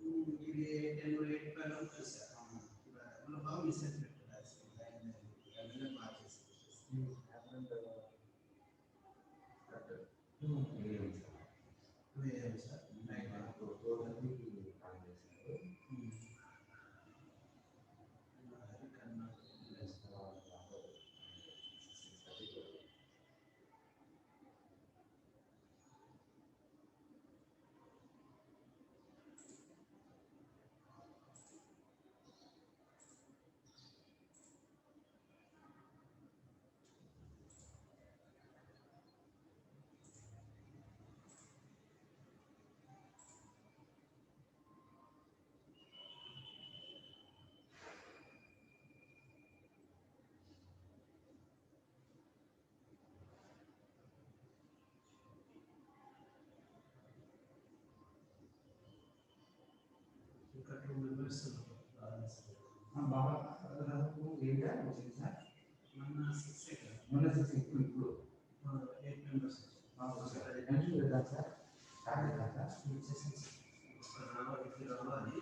ये 10 और 8 का लोग कैसे मतलब how is it utilized and then matches happened 2 a.m. sir night तो अभी की काम है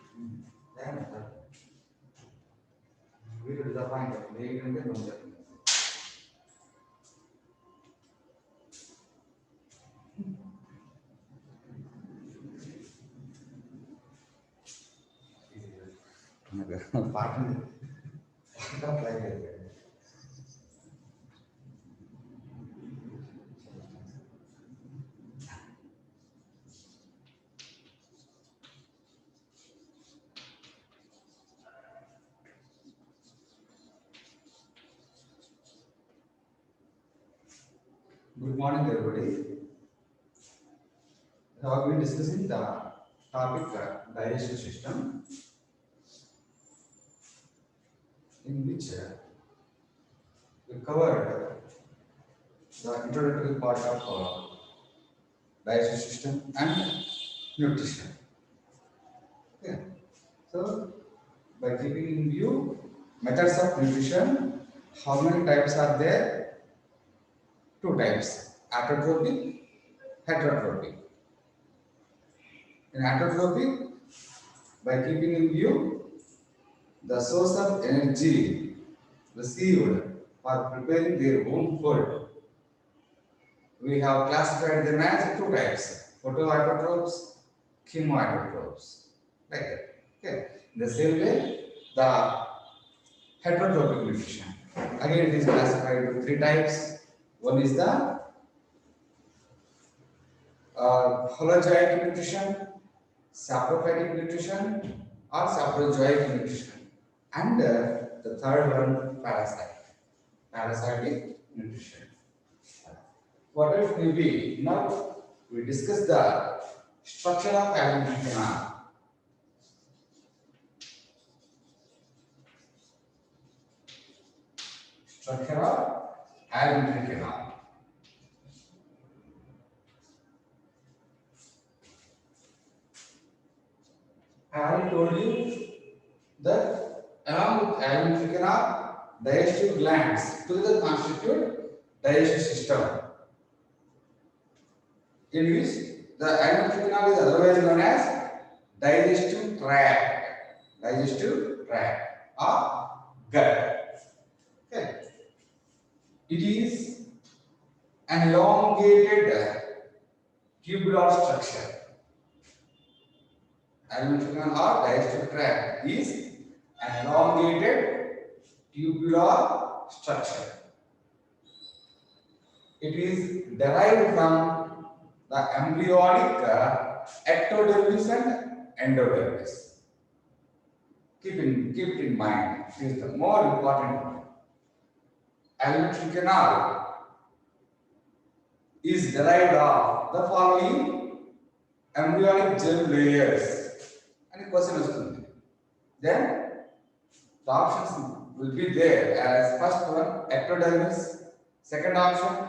Good morning, everybody. We have been discussing the topic digestive system, in which we covered the introductory part of digestive system and nutrition. Okay. So, by keeping in view methods of nutrition, how many types are there? Two types: autotrophic, heterotrophic. In autotrophic, by keeping in view the source of energy received for preparing their own food, we have classified them as two types: photoautotrophs, chemoautotrophs. Like that. Okay. In the same way, the heterotrophic nutrition. Again, it is classified into three types. One is the holozoic nutrition, saprophytic nutrition, or saprozoic nutrition, and the third one, parasitic nutrition. What else will be? Now we discuss the structure of alimentary canal. Structure of alimentary canal. I already told you that along with alimentary canal, digestive glands together constitute digestive system, in which the alimentary canal is otherwise known as digestive tract, or gut. Okay. It is an elongated tubular structure. Alimentary canal or digestive tract is an elongated tubular structure. It is derived from the embryonic ectodermis and endodermis. Keep it in mind. It is the more important one. Alimentary canal is derived of the following embryonic gel layers. And a question is then the options will be there as first one ectodermis, second option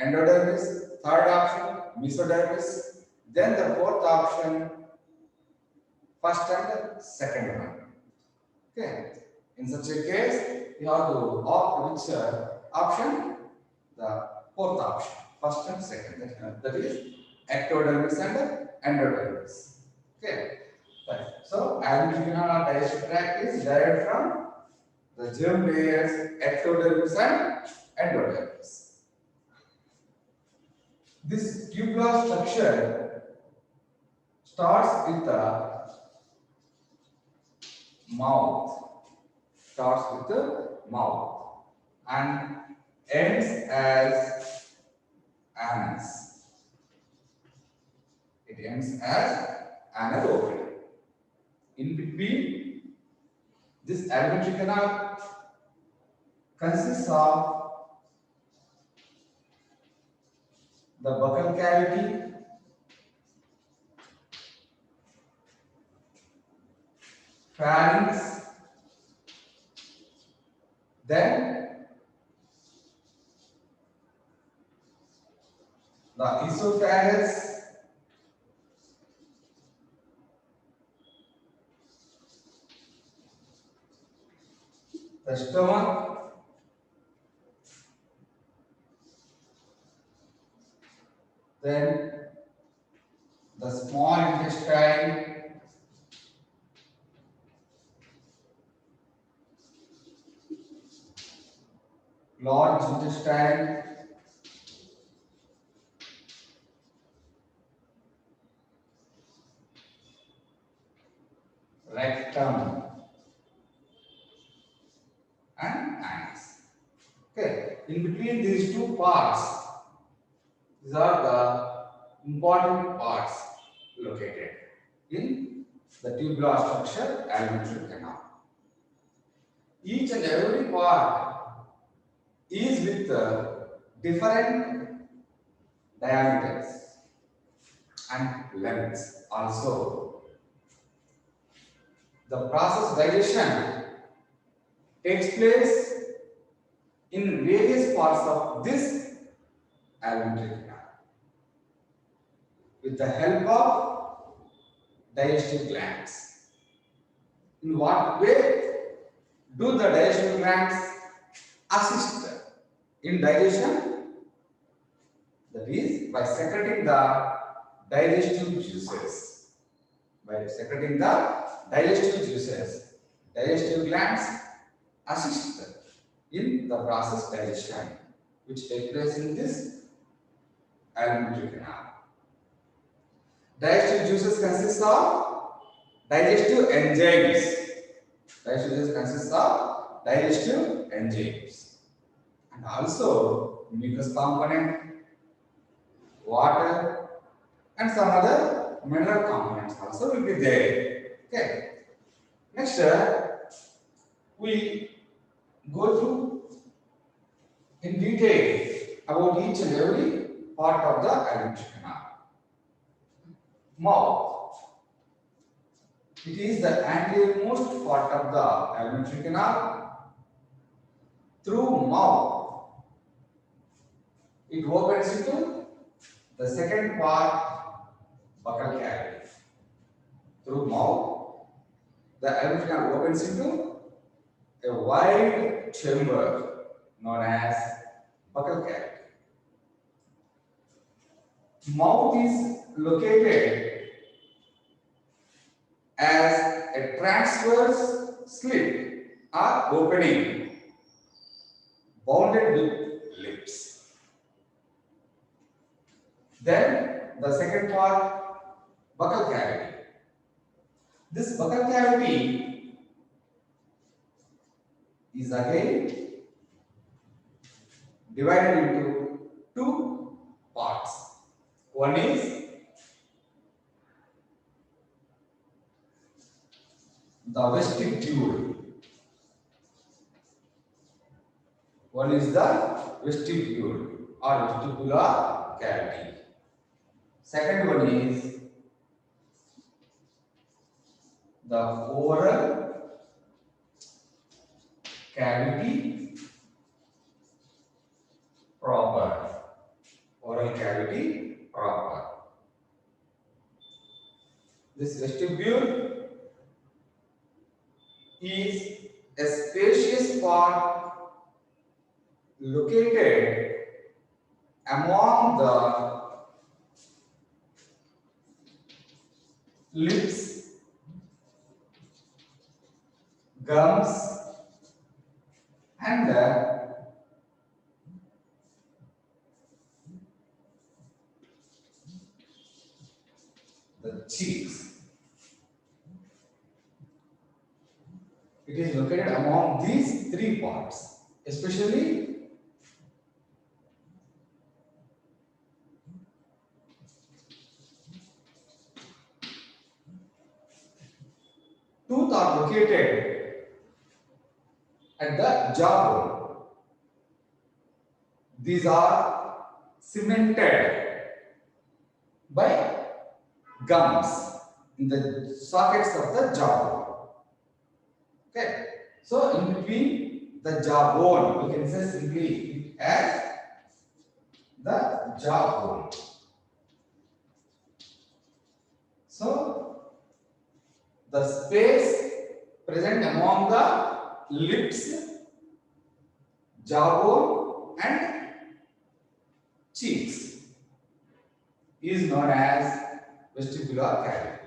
endodermis, third option mesodermis, then the fourth option first and second one. Okay. In such a case, you have to opt which option? The fourth option, first and second. That is ectodermis and endodermis. Okay. Right. So alimentary canal or digestive tract is derived from the germ layers, ectodermis and endodermis. This tubular structure starts with the mouth, and ends as anus. It ends as anal opening. In between, this alimentary canal consists of the buccal cavity, pharynx, then the esophagus, the stomach, then the small intestine, large intestine, rectum, and anus. Okay, in between these two parts, these are the important parts located in the tubular structure alimentary canal. Each and every part is with different diameters and lengths. Also, the process digestion takes place in various parts of this alimentary canal with the help of digestive glands. In what way do the digestive glands assist in digestion? That is by secreting the digestive juices. By secreting the digestive juices, digestive glands assist in the process digestion which takes place in this alimentary canal. Digestive juices consist of digestive enzymes. Digestive juices consist of digestive enzymes and also mucus component, water, and some other mineral components also will be there. Okay. Next, we go through in detail about each and every part of the alimentary canal. Mouth. It is the anteriormost part of the alimentary canal. Through mouth, it opens into the second part, buccal cavity. Through mouth, the alimentary canal opens into a wide chamber known as buccal cavity. Mouth is located as a transverse slit or opening bounded with lips. Then the second part, buccal cavity. This buccal cavity is again divided into two parts. One is the vestibule. One is the vestibule or vestibular cavity. Second one is the oral cavity proper. Oral cavity proper. This vestibule is a spacious part located among the lips gums, and the cheeks. It is located among these three parts, especially tooth are located at the jawbone. These are cemented by gums in the sockets of the jawbone. Okay, so in between the jawbone, we can say simply it as the jawbone. So the space present among the lips, jawbone, and cheeks is known as vestibular cavity.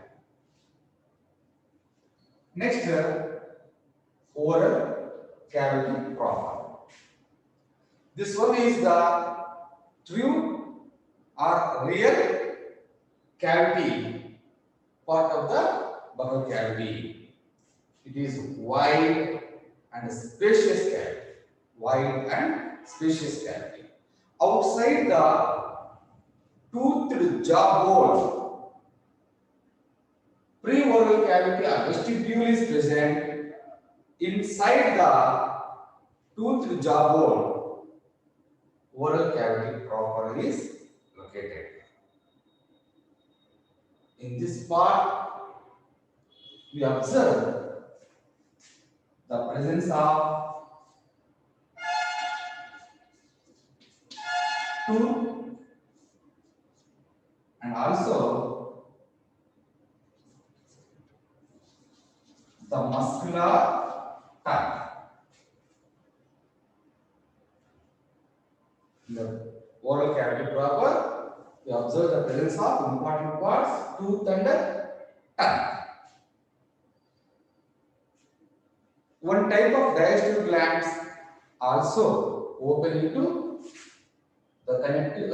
Next, oral cavity proper. This one is the true or real cavity part of the buccal cavity. It is wide and spacious cavity. Wide and spacious cavity. Outside the toothed jawbone, preoral cavity or vestibule is present. Inside the toothed jawbone, oral cavity proper is located. In this part, we observe the presence of tooth and also the muscular tongue. In the oral cavity proper, we observe the presence of important parts, tooth and tongue. One type of digestive glands also open into the connective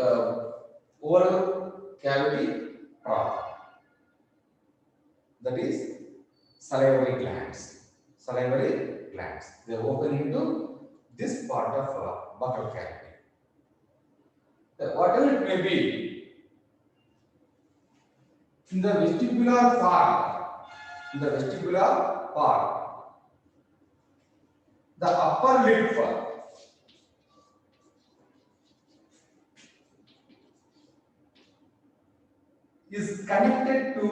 oral cavity proper. That is salivary glands. Salivary glands. They open into this part of buccal cavity. Whatever it may be, in the vestibular part, the upper lip is connected to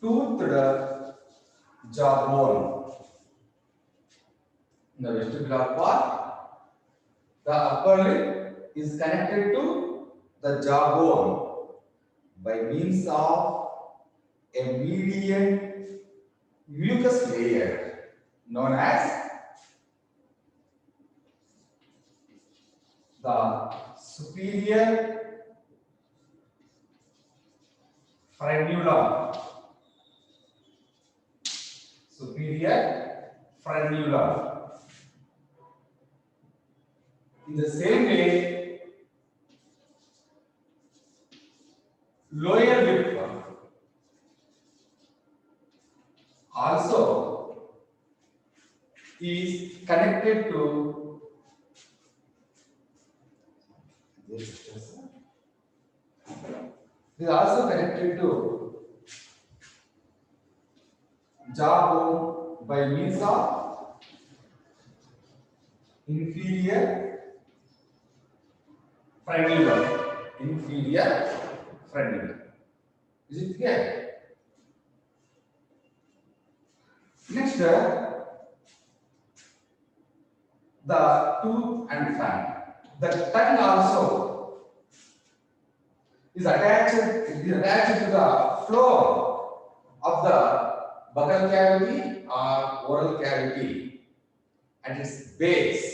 toothed jawbone. In the vestibular part, the upper lip is connected to the jawbone by means of a median mucus layer known as the superior frenulum. Superior frenulum. In the same way, lower lip also is connected to jawbone by means of inferior frenulum. Inferior frenulum. Is it clear? Next, the tooth and tongue. The tongue also is attached to the floor of the buccal cavity or oral cavity at its base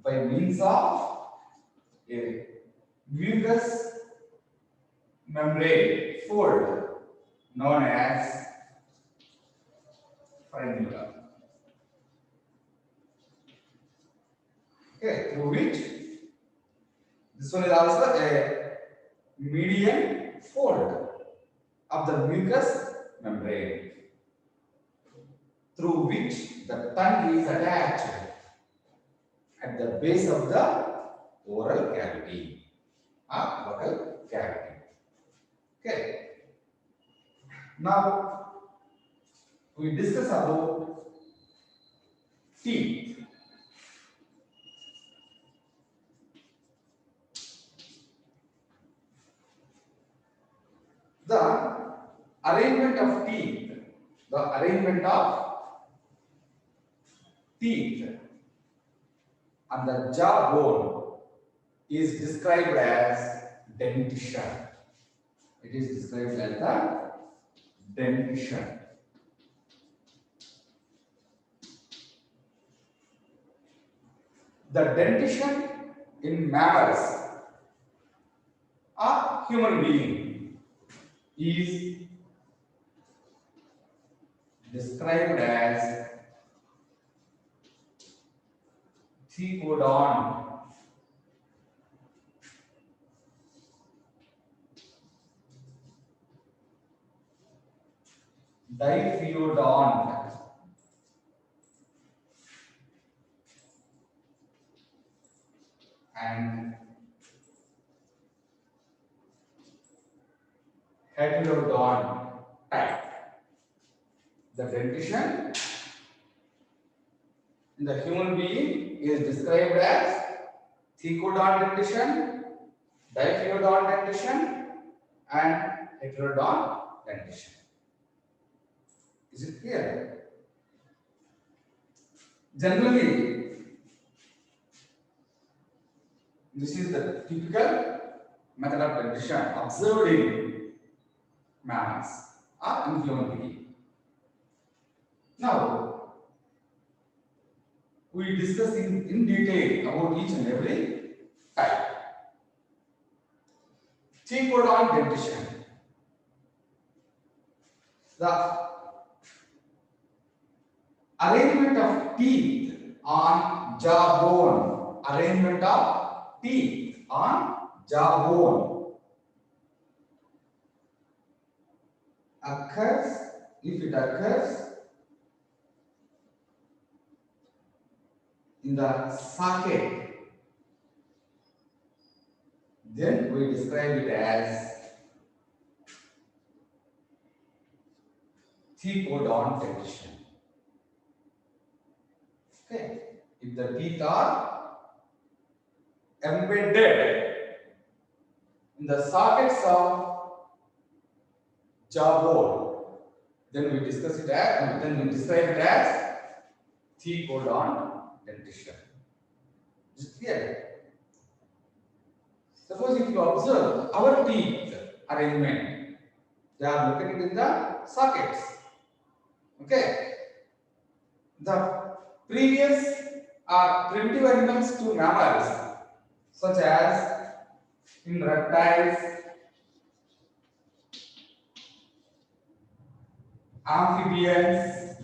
by means of a mucous membrane fold known as frenulum. Okay, through which this one is also a median fold of the mucous membrane through which the tongue is attached at the base of the oral cavity or vocal cavity. Okay. Now we discuss about teeth. The arrangement of teeth, the arrangement of teeth on the jawbone is described as dentition. It is described as the dentition. The dentition in mammals or human being is described as thecodon. Diphyodont and heterodont type. The dentition in the human being is described as thecodont dentition, diphyodont dentition, and heterodont dentition. Is it clear? Generally, this is the typical method of dentition observed in mammals or in human being. Now, we discuss in detail about each and every type. Thecodont dentition. The arrangement of teeth on jawbone. Arrangement of teeth on jawbone occurs, if it occurs in the socket, then we describe it as thecodont dentition. Okay. If the teeth are embedded in the sockets of jawbone, then we discuss it as, then we describe it as thecodont dentition. Is it clear? Suppose if you observe our teeth arrangement, they are located in the sockets. Okay. The previous are primitive animals to mammals, such as in reptiles, amphibians,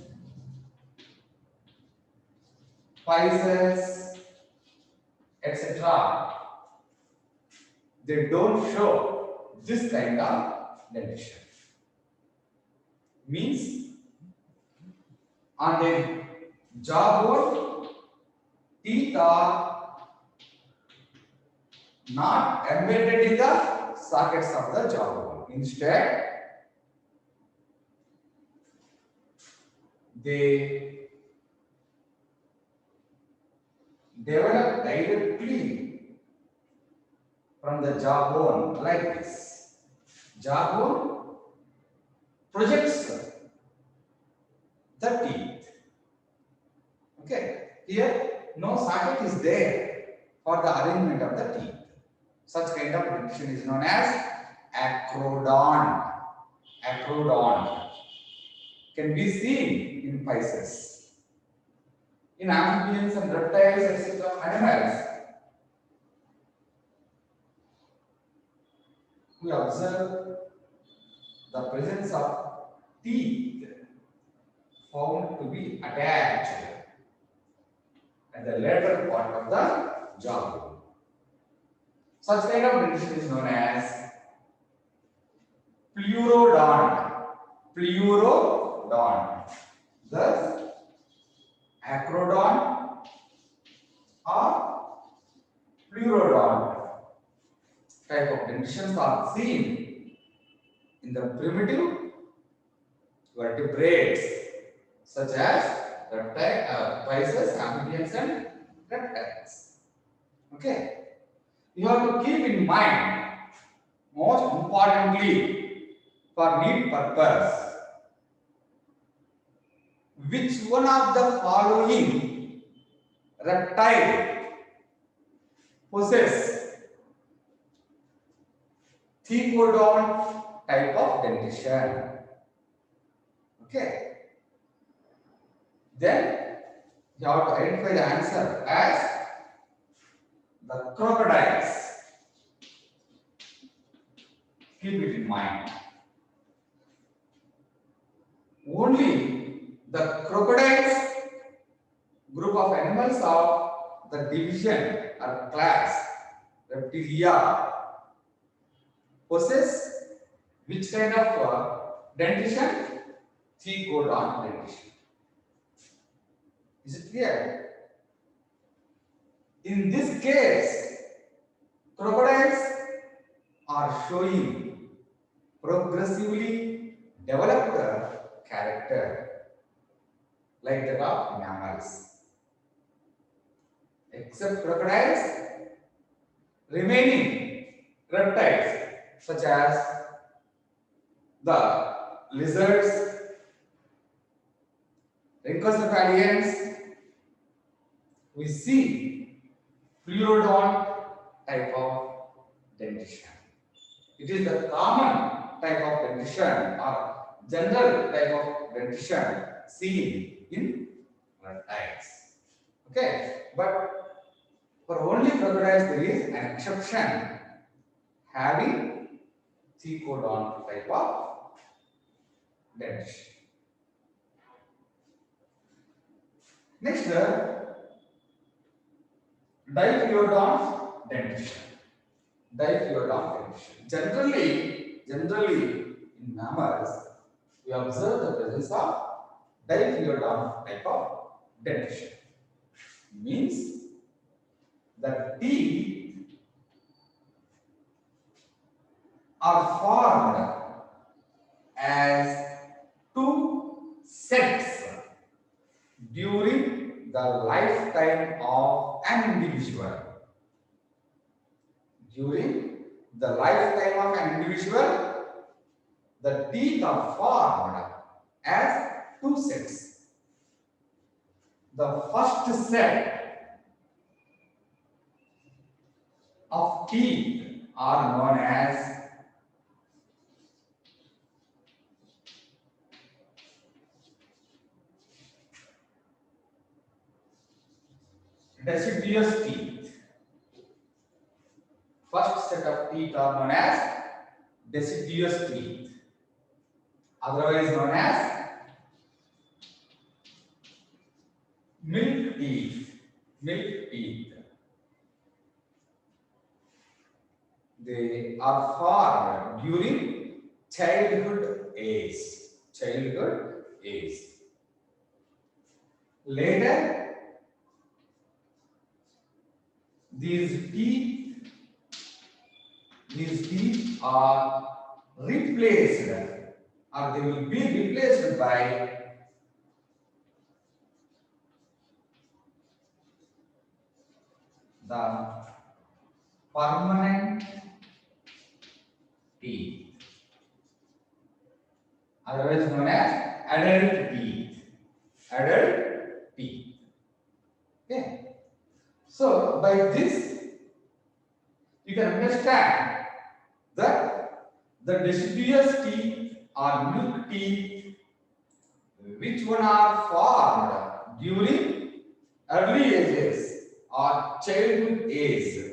pisces, etc. They don't show this kind of dentition. Means on the jawbone, teeth are not embedded in the sockets of the jawbone. Instead, they develop directly from the jawbone like this. Jawbone projects the teeth. Okay, here no socket is there for the arrangement of the teeth. Such kind of dentition is known as acrodont. Acrodont can be seen in pisces. In amphibians and reptiles, etc., animals, we observe the presence of teeth found to be attached at the later part of the jaw. Such kind of dentition is known as pleurodont. Pleurodont. Thus, acrodont or pleurodont type of dentitions are seen in the primitive vertebrates such as reptiles, amphibians, and reptiles. Okay. You have to keep in mind, most importantly, for need purpose, which one of the following reptile possess thecodont type of dentition? Okay. Then you have to identify the answer as the crocodiles. Keep it in mind. Only the crocodiles group of animals of the division or class Reptilia possess which kind of dentition? Thecodont dentition. Is it clear? In this case, crocodiles are showing progressively developed character like that of mammals. Except crocodiles, remaining reptiles such as the lizards, rhynchocephalians, we see pleurodont type of dentition. It is the common type of dentition or general type of dentition seen in reptiles. Okay, but for only crocodiles there is an exception having thecodont type of dentition. Next, diphyodont dentition. Diphyodont dentition. Generally in mammals, we observe the presence of diphyodont type of dentition. Means the teeth are formed as two sets during the lifetime of an individual. During the lifetime of an individual, the teeth are formed as two sets. The first set of teeth are known as deciduous teeth. First set of teeth are known as deciduous teeth, otherwise known as milk teeth. Milk teeth. They are formed during childhood age. Childhood age. Later, these teeth are replaced, or they will be replaced by the permanent teeth, otherwise known as adult teeth. Adult teeth. Okay. So by this, you can understand that the deciduous teeth or milk teeth, which one are formed during early ages or childhood age,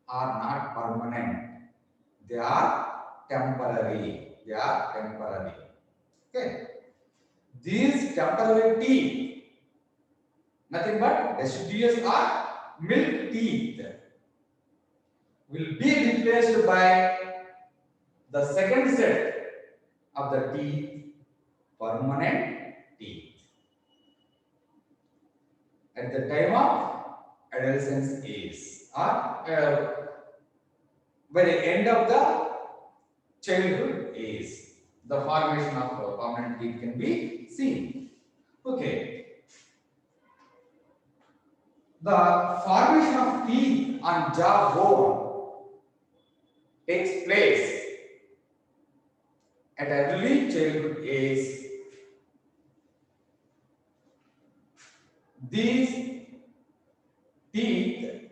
are not permanent. They are temporary. They are temporary. Okay. These temporary teeth, nothing but deciduous or milk teeth, will be replaced by the second set of the teeth, permanent teeth. At the time of adolescence age or by the end of the childhood age, the formation of permanent teeth can be seen. Okay. The formation of teeth on jawbone takes place at early childhood age. These teeth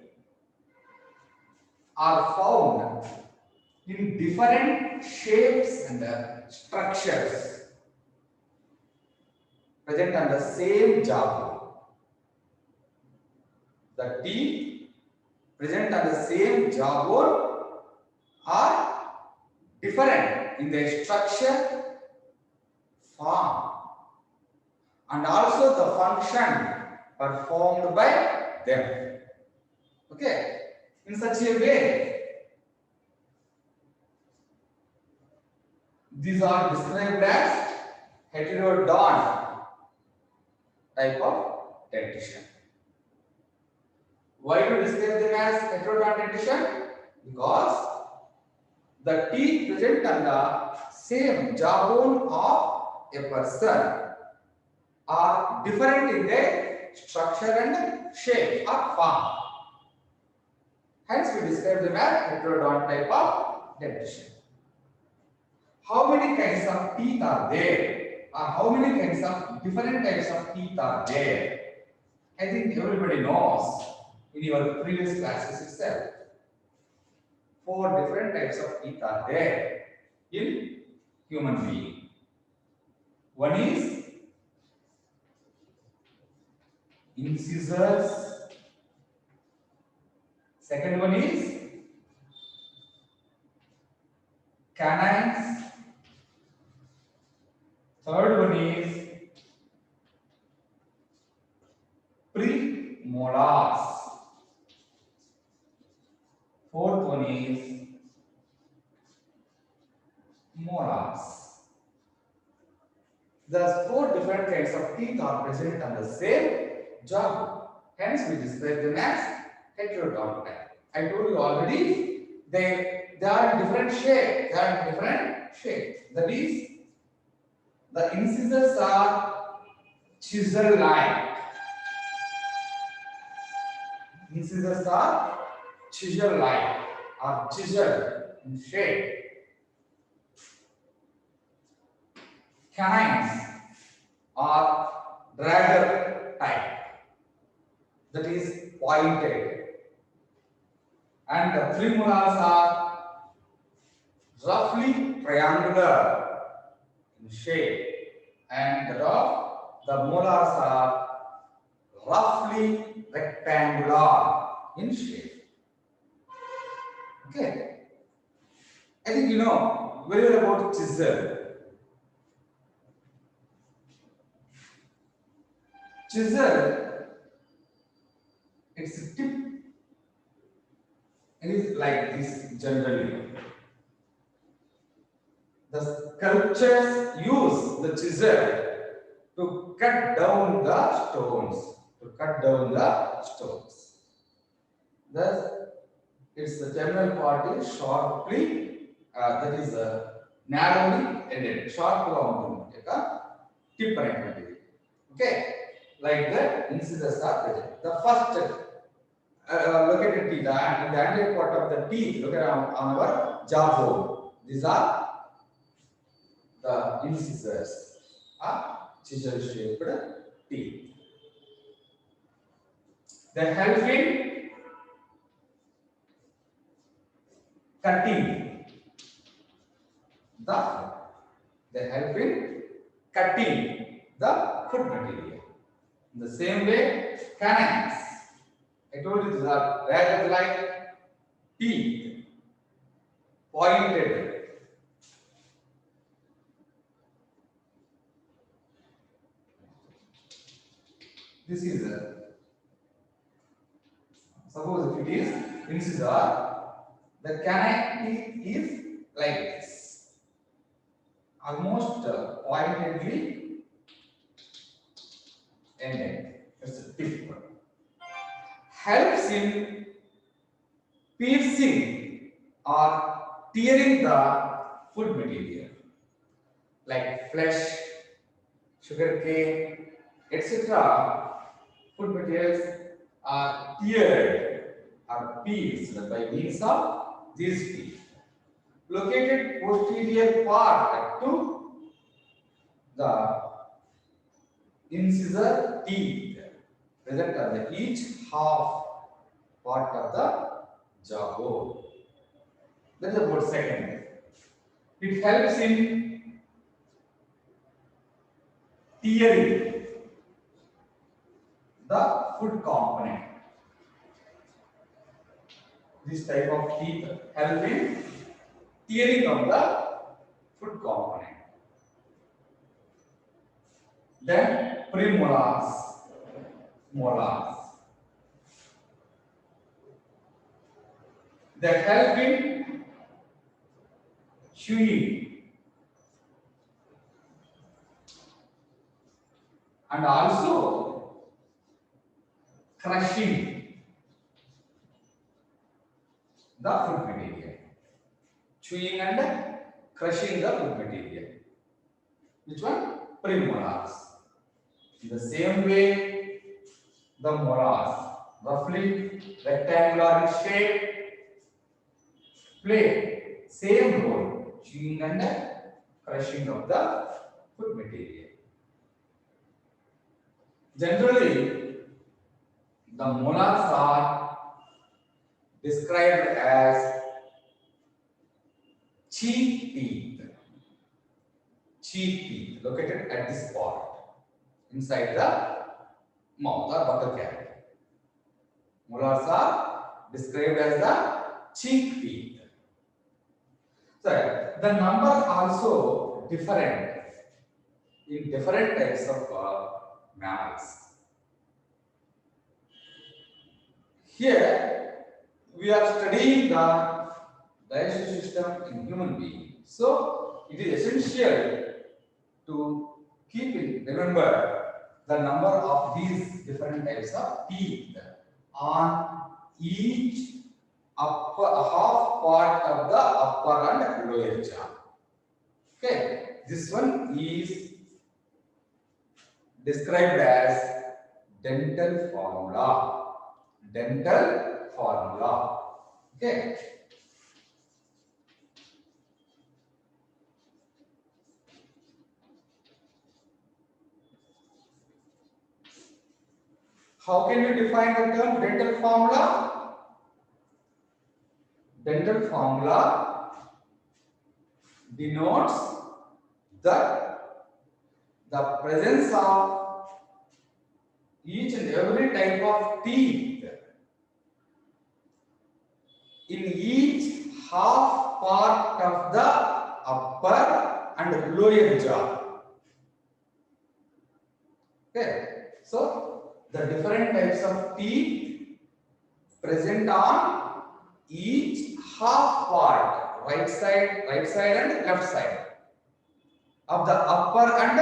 are found in different shapes and structures present on the same jawbone. The teeth present on the same jawbone are different in their structure, form, and also the function performed by them. Okay, in such a way, these are described as heterodont type of dentition. Why do we describe them as heterodont dentition? Because the teeth present on the same jawbone of a person are different in their structure and shape or form. Hence, we describe them as heterodont type of dentition. How many kinds of teeth are there? Or how many kinds of different types of teeth are there? I think everybody knows in your previous classes itself. 4 different types of teeth are there in human being. One is incisors. Second one is canines. Third one is premolars. Fourth one is molars. Thus, 4 different kinds of teeth are present on the same jaw. Hence, we describe them as heterodont type. I told you already, they are in different shape. They are in different shapes. That is, the incisors are chisel-like. Incisors are chisel-like or chisel in shape. Canines are dagger type, that is pointed, and the premolars are roughly triangular in shape, and the molars are roughly rectangular in shape. Okay, I think you know very well about chisel. Chisel, its tip is like this generally. The sculptors use the chisel to cut down the stones. Thus, its the terminal part is sharply, that is narrowly ended, sharp గా ఉంటుంది tip అనేటువంటిది. Okay, like that incisors are present. The first look at the teeth and the anterior part of the teeth. Look at on our jawbone. These are the incisors, chisel shaped teeth. They help in cutting the food. They help in cutting the food material. In the same way, canines. I told you these are dagger-like teeth, pointed. This is suppose if it is incisor, the canine teeth is like this, almost pointedly ended. It's a tip. Helps in piercing or tearing the food material like flesh, sugarcane, etc. Food materials are teared or pierced by means of these teeth. Located posterior part to the incisor teeth, present on the each half part of the jaw bone. That is about second. It helps in tearing the food component. This type of teeth help in tearing of the food component. Then premolars, molars that help in chewing and also crushing the food material. Chewing and crushing the food material. Which one? Premolars. In the same way, the molars, roughly rectangular in shape, play same role, chewing and crushing of the food material. Generally, the molars are described as cheek teeth. Cheek teeth located at this part inside the mouth or buccal cavity. Molars are described as the cheek teeth. So the number also different in different types of mammals. Here we are studying the digestive system in human being. So it is essential to remember the number of these different types of teeth on each half part of the upper and lower jaw. Okay, this one is described as dental formula. Dental formula. Okay. How can we define the term dental formula? Dental formula denotes that the presence of each and every type of teeth in each half part of the upper and lower jaw. Okay, so the different types of teeth present on each half part, right side and left side of the upper and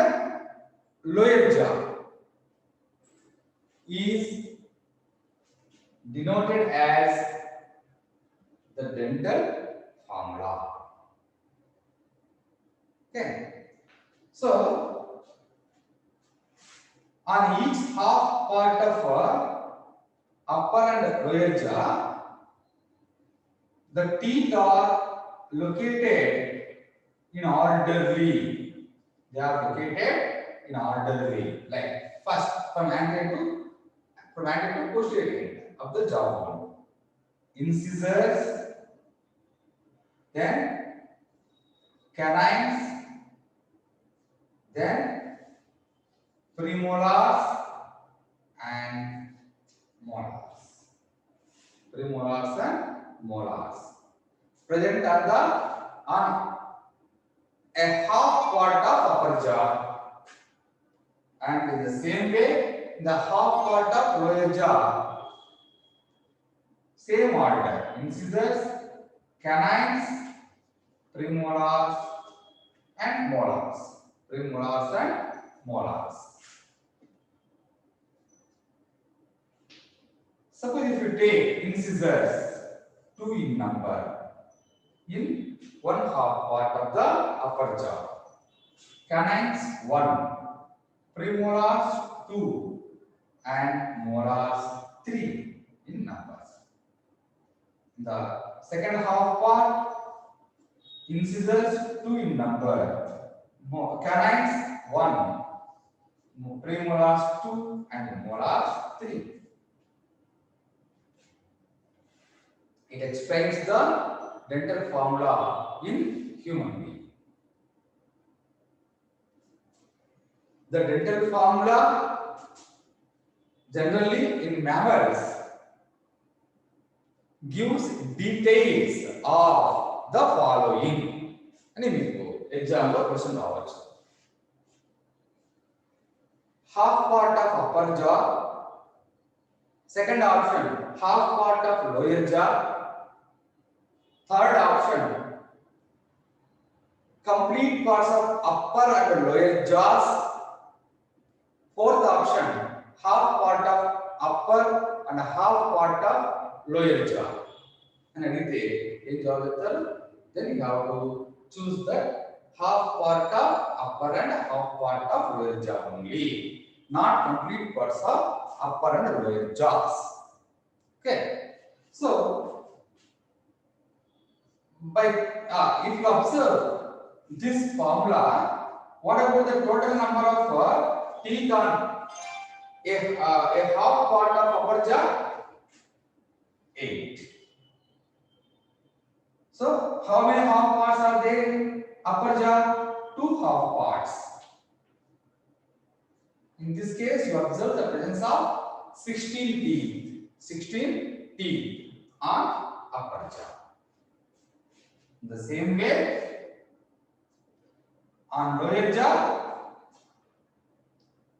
lower jaw is denoted as the dental formula. Okay, so on each half part of upper and lower jaw, the teeth are located in orderly. They are located in orderly, like first from anterior to posterior end of the jawbone. Incisors, then canines, then premolars and molars. Premolars and molars present on a half part of upper jaw, and in the same way the half part of lower jaw, same order: incisors, canines, premolars, and molars. Premolars and molars. Suppose if you take incisors, 2 in number, in one half part of the upper jaw. Canines 1, premolars 2, and molars 3 in numbers. The second half part, incisors 2 in number, canines 1, premolars 2, and molars 3. It explains the dental formula in human being. The dental formula generally in mammals gives details of the following. And example question రావచ్చు. Half part of upper jaw, second option half part of lower jaw, third option complete parts of upper and lower jaws, fourth option half part of upper and half part of lower jaw. And then you have to choose that half part of upper and half part of lower jaw only, not complete parts of upper and lower jaws. Okay, so by if you observe this formula, what about the total number of teeth on a half part of upper jaw? 8. So how many half parts are there in upper jaw? 2 half parts. In this case, you observe the presence of 16 teeth. 16 teeth on upper jaw. In the same way, on lower jaw,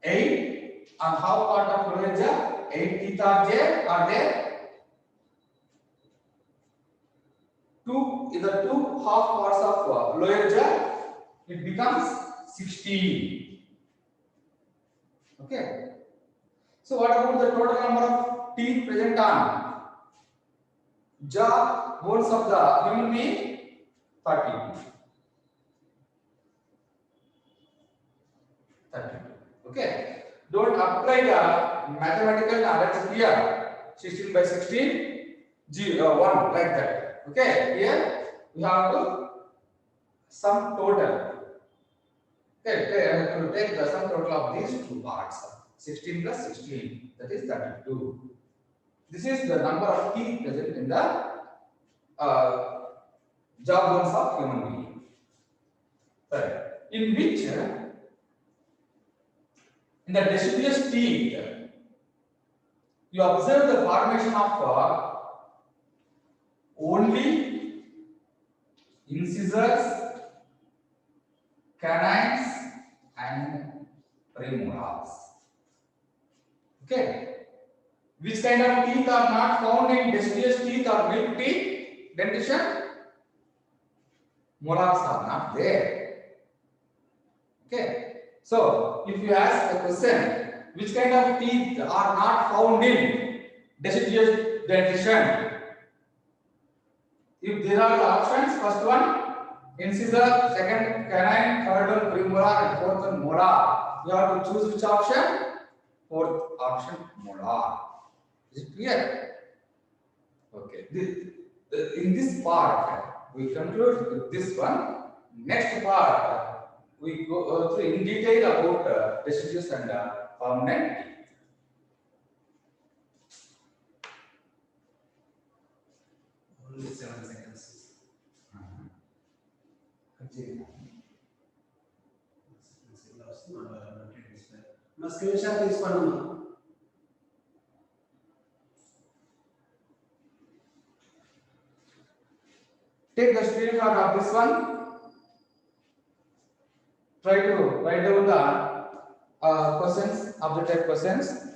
8. On half part of lower jaw, 8 teeth are there. 2 is the 2 half parts of lower jaw, it becomes 16. Okay. So what about the total number of teeth present on jaw bones of the human being? 32. Okay. Don't apply the mathematical knowledge here. 16 by 16, 1 like that. Okay. Here we have to sum total. Okay. To take the sum total of these two parts. 16 plus 16, that is 32. This is the number of teeth present in the jaw bones of human being. Right. In which, in the deciduous teeth, you observe the formation of only incisors, canines, and premolars. Okay. Which kind of teeth are not found in deciduous teeth or milk teeth dentition? Molars are not there. Okay. So, if you ask the question, which kind of teeth are not found in deciduous dentition? If there are the options, first one incisor, second canine, third one premolar, and fourth one molar. You have to choose which option? Fourth option, molar. Is it clear? Okay. In this part, we conclude with this one. Next part, we go through in detail about deciduous and permanent teeth. Only 7 seconds. మా screen shot తీసుకోండి అమ్మా. Take the screenshot of this one. Try to write down the questions of the type questions.